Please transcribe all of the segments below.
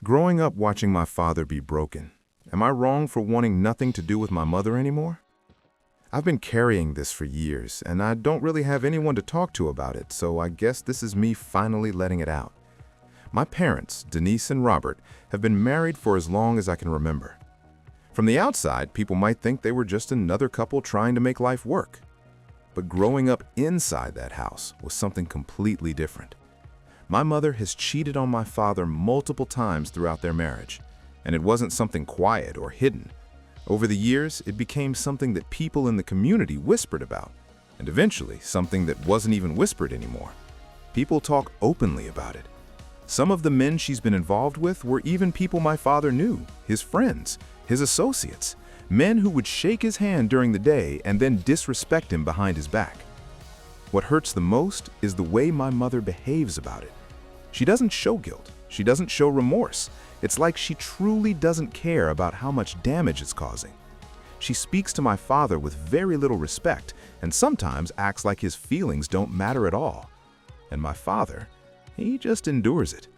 Growing up watching my father be broken, am I wrong for wanting nothing to do with my mother anymore? I've been carrying this for years, and I don't really have anyone to talk to about it, so I guess this is me finally letting it out. My parents, Denise and Robert, have been married for as long as I can remember. From the outside, people might think they were just another couple trying to make life work. But growing up inside that house was something completely different. My mother has cheated on my father multiple times throughout their marriage, and it wasn't something quiet or hidden. Over the years, it became something that people in the community whispered about, and eventually something that wasn't even whispered anymore. People talk openly about it. Some of the men she's been involved with were even people my father knew, his friends, his associates, men who would shake his hand during the day and then disrespect him behind his back. What hurts the most is the way my mother behaves about it. She doesn't show guilt. She doesn't show remorse. It's like she truly doesn't care about how much damage it's causing. She speaks to my father with very little respect and sometimes acts like his feelings don't matter at all. And my father, he just endures it.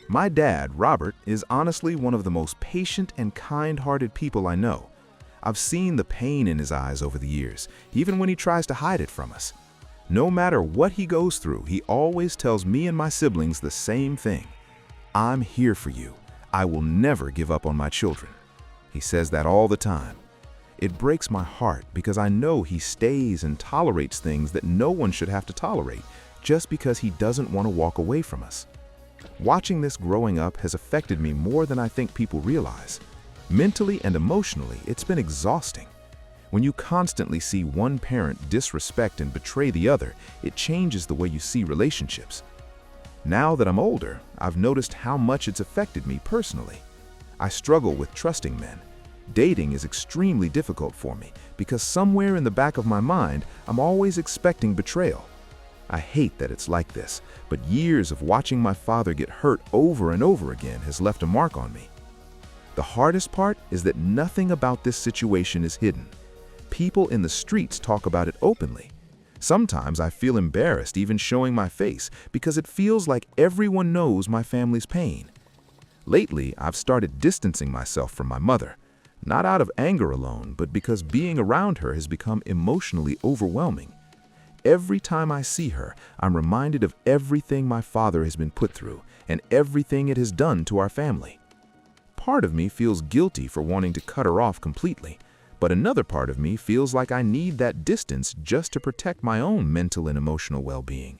My dad, Robert, is honestly one of the most patient and kind-hearted people I know. I've seen the pain in his eyes over the years, even when he tries to hide it from us. No matter what he goes through, he always tells me and my siblings the same thing. I'm here for you. I will never give up on my children. He says that all the time. It breaks my heart because I know he stays and tolerates things that no one should have to tolerate just because he doesn't want to walk away from us. Watching this growing up has affected me more than I think people realize. Mentally and emotionally, it's been exhausting. When you constantly see one parent disrespect and betray the other, it changes the way you see relationships. Now that I'm older, I've noticed how much it's affected me personally. I struggle with trusting men. Dating is extremely difficult for me because somewhere in the back of my mind, I'm always expecting betrayal. I hate that it's like this, but years of watching my father get hurt over and over again has left a mark on me. The hardest part is that nothing about this situation is hidden. People in the streets talk about it openly. Sometimes I feel embarrassed even showing my face because it feels like everyone knows my family's pain. Lately, I've started distancing myself from my mother, not out of anger alone, but because being around her has become emotionally overwhelming. Every time I see her, I'm reminded of everything my father has been put through and everything it has done to our family. Part of me feels guilty for wanting to cut her off completely, but another part of me feels like I need that distance just to protect my own mental and emotional well-being.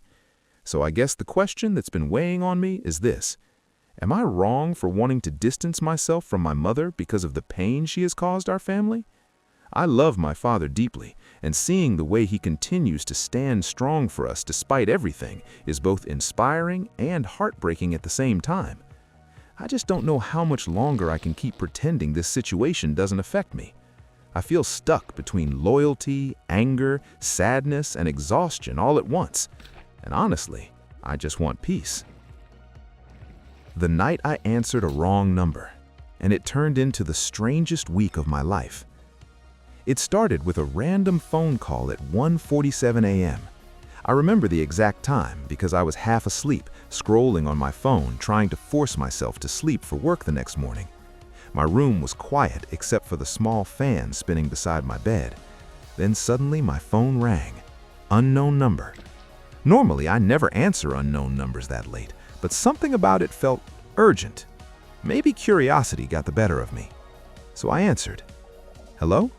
So I guess the question that's been weighing on me is this: am I wrong for wanting to distance myself from my mother because of the pain she has caused our family? I love my father deeply, and seeing the way he continues to stand strong for us despite everything is both inspiring and heartbreaking at the same time. I just don't know how much longer I can keep pretending this situation doesn't affect me. I feel stuck between loyalty, anger, sadness, and exhaustion all at once. And honestly, I just want peace. The night I answered a wrong number, and it turned into the strangest week of my life. It started with a random phone call at 1:47 a.m. I remember the exact time because I was half asleep, scrolling on my phone, trying to force myself to sleep for work the next morning. My room was quiet except for the small fan spinning beside my bed. Then suddenly my phone rang. Unknown number. Normally, I never answer unknown numbers that late, but something about it felt urgent. Maybe curiosity got the better of me. So I answered. Hello?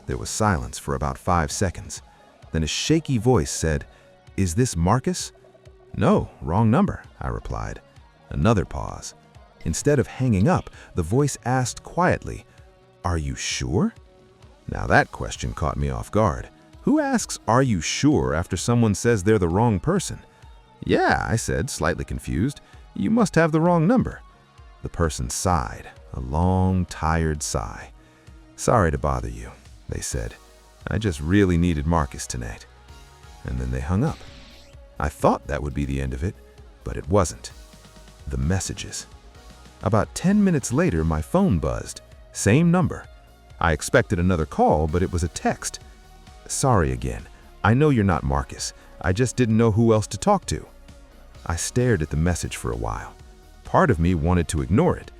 There was silence for about 5 seconds. Then a shaky voice said, "Is this Marcus?" "No, wrong number," I replied. Another pause. Instead of hanging up, the voice asked quietly, "Are you sure?" Now that question caught me off guard. Who asks, "Are you sure?" after someone says they're the wrong person? "Yeah," I said, slightly confused. "You must have the wrong number." The person sighed, a long, tired sigh. "Sorry to bother you," they said. "I just really needed Marcus tonight." And then they hung up. I thought that would be the end of it, but it wasn't. The messages. About 10 minutes later, my phone buzzed. Same number. I expected another call, but it was a text. "Sorry again. I know you're not Marcus. I just didn't know who else to talk to." I stared at the message for a while. Part of me wanted to ignore it.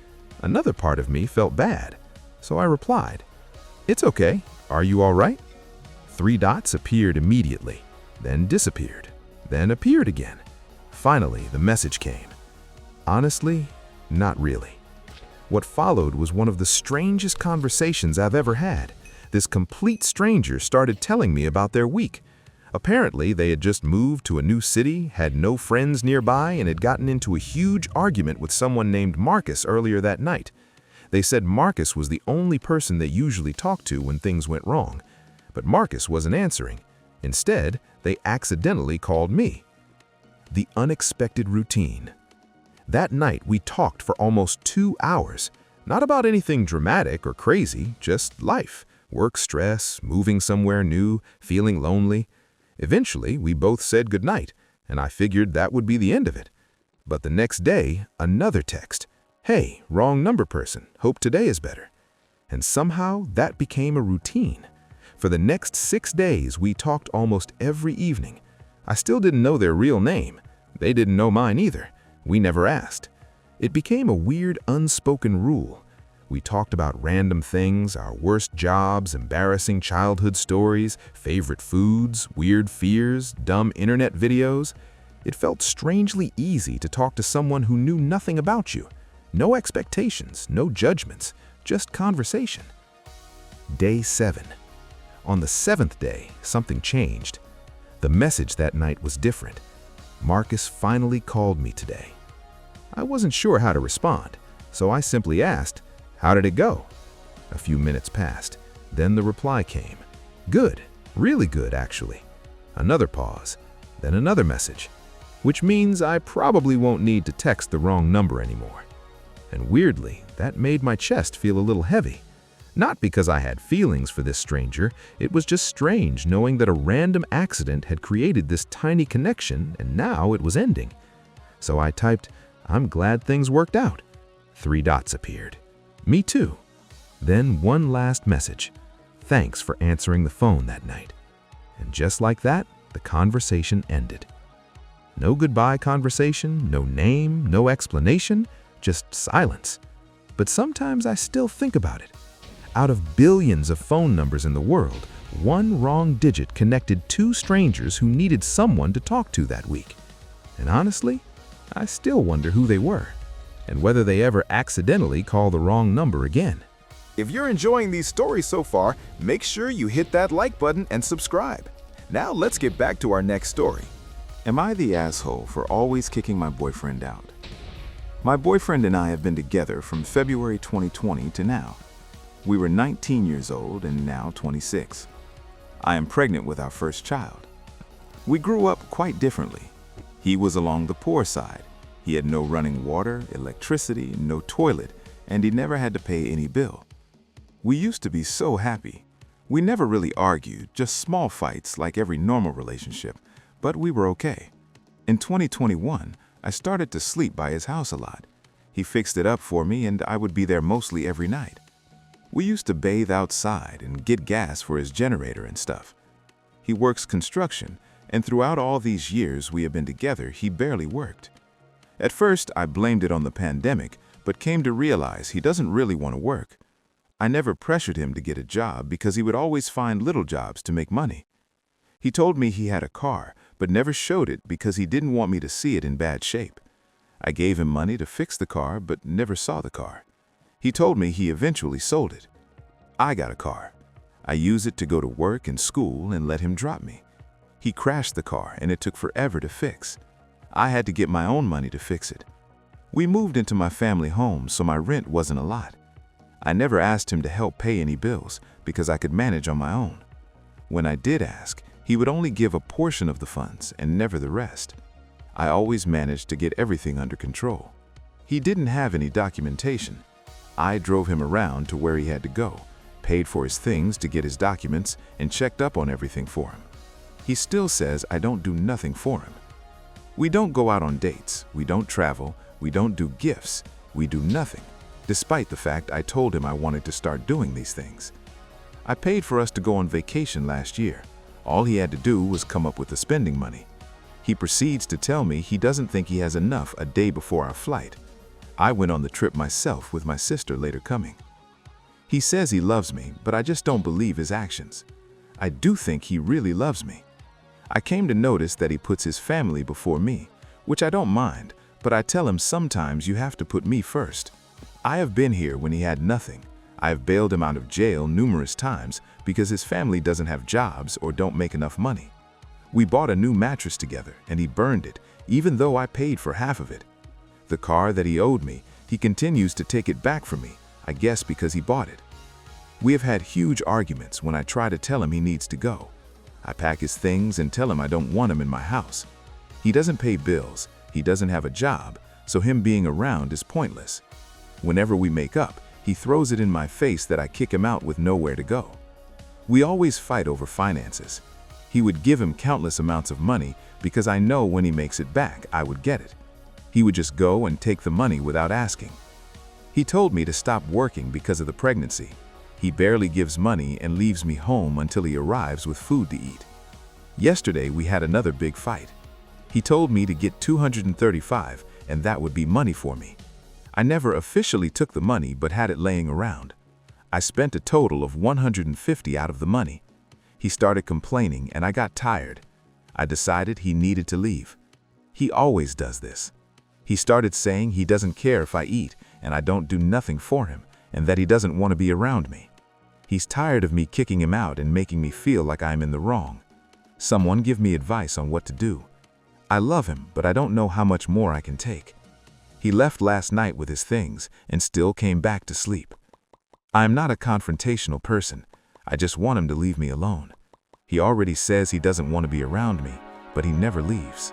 Another part of me felt bad. So I replied, "It's okay. Are you all right?" 3 dots appeared immediately, then disappeared, then appeared again. Finally, the message came. Honestly, not really. What followed was one of the strangest conversations I've ever had. This complete stranger started telling me about their week. Apparently, they had just moved to a new city, had no friends nearby, and had gotten into a huge argument with someone named Marcus earlier that night. They said Marcus was the only person they usually talked to when things went wrong. But Marcus wasn't answering. Instead, they accidentally called me. The unexpected routine. That night, we talked for almost 2 hours. Not about anything dramatic or crazy, just life. Work stress, moving somewhere new, feeling lonely. Eventually, we both said goodnight, and I figured that would be the end of it. But the next day, another text. "Hey, wrong number person. Hope today is better." And somehow, that became a routine. For the next 6 days, we talked almost every evening. I still didn't know their real name. They didn't know mine either. We never asked. It became a weird, unspoken rule. We talked about random things, our worst jobs, embarrassing childhood stories, favorite foods, weird fears, dumb internet videos. It felt strangely easy to talk to someone who knew nothing about you. No expectations, no judgments, just conversation. Day 7. On the 7th day, something changed. The message that night was different. Marcus finally called me today. I wasn't sure how to respond, so I simply asked, "How did it go?" A few minutes passed. Then the reply came. "Good, really good, actually." Another pause, then another message, which means I probably won't need to text the wrong number anymore. And weirdly, that made my chest feel a little heavy. Not because I had feelings for this stranger, it was just strange knowing that a random accident had created this tiny connection and now it was ending. So I typed, "I'm glad things worked out." 3 dots appeared. Me too. Then one last message. "Thanks for answering the phone that night." And just like that, the conversation ended. No goodbye conversation, no name, no explanation, just silence. But sometimes I still think about it. Out of billions of phone numbers in the world, one wrong digit connected 2 strangers who needed someone to talk to that week. And honestly, I still wonder who they were, and whether they ever accidentally call the wrong number again. If you're enjoying these stories so far, make sure you hit that like button and subscribe. Now let's get back to our next story. Am I the asshole for always kicking my boyfriend out? My boyfriend and I have been together from February 2020 to now. We were 19 years old and now 26. I am pregnant with our first child. We grew up quite differently. He was along the poor side. He had no running water, electricity, no toilet, and he never had to pay any bill. We used to be so happy. We never really argued, just small fights like every normal relationship, but we were okay. In 2021, I started to sleep by his house a lot. He fixed it up for me and I would be there mostly every night. We used to bathe outside and get gas for his generator and stuff. He works construction, and throughout all these years we have been together, he barely worked. At first, I blamed it on the pandemic, but came to realize he doesn't really want to work. I never pressured him to get a job because he would always find little jobs to make money. He told me he had a car, but never showed it because he didn't want me to see it in bad shape. I gave him money to fix the car, but never saw the car. He told me he eventually sold it. I got a car. I use it to go to work and school and let him drop me. He crashed the car and it took forever to fix. I had to get my own money to fix it. We moved into my family home, so my rent wasn't a lot. I never asked him to help pay any bills because I could manage on my own. When I did ask, he would only give a portion of the funds and never the rest. I always managed to get everything under control. He didn't have any documentation. I drove him around to where he had to go, paid for his things to get his documents, and checked up on everything for him. He still says I don't do nothing for him. We don't go out on dates, we don't travel, we don't do gifts, we do nothing, despite the fact I told him I wanted to start doing these things. I paid for us to go on vacation last year. All he had to do was come up with the spending money. He proceeds to tell me he doesn't think he has enough a day before our flight. I went on the trip myself with my sister later coming. He says he loves me, but I just don't believe his actions. I do think he really loves me. I came to notice that he puts his family before me, which I don't mind, but I tell him sometimes you have to put me first. I have been here when he had nothing. I have bailed him out of jail numerous times because his family doesn't have jobs or don't make enough money. We bought a new mattress together and he burned it, even though I paid for half of it. The car that he owed me, he continues to take it back from me, I guess because he bought it. We have had huge arguments when I try to tell him he needs to go. I pack his things and tell him I don't want him in my house. He doesn't pay bills, he doesn't have a job, so him being around is pointless. Whenever we make up, he throws it in my face that I kick him out with nowhere to go. We always fight over finances. He would give him countless amounts of money because I know when he makes it back, I would get it. He would just go and take the money without asking. He told me to stop working because of the pregnancy. He barely gives money and leaves me home until he arrives with food to eat. Yesterday, we had another big fight. He told me to get $235 and that would be money for me. I never officially took the money but had it laying around. I spent a total of $150 out of the money. He started complaining and I got tired. I decided he needed to leave. He always does this. He started saying he doesn't care if I eat and I don't do nothing for him and that he doesn't want to be around me. He's tired of me kicking him out and making me feel like I'm in the wrong. Someone give me advice on what to do. I love him, but I don't know how much more I can take. He left last night with his things and still came back to sleep. I am not a confrontational person. I just want him to leave me alone. He already says he doesn't want to be around me, but he never leaves.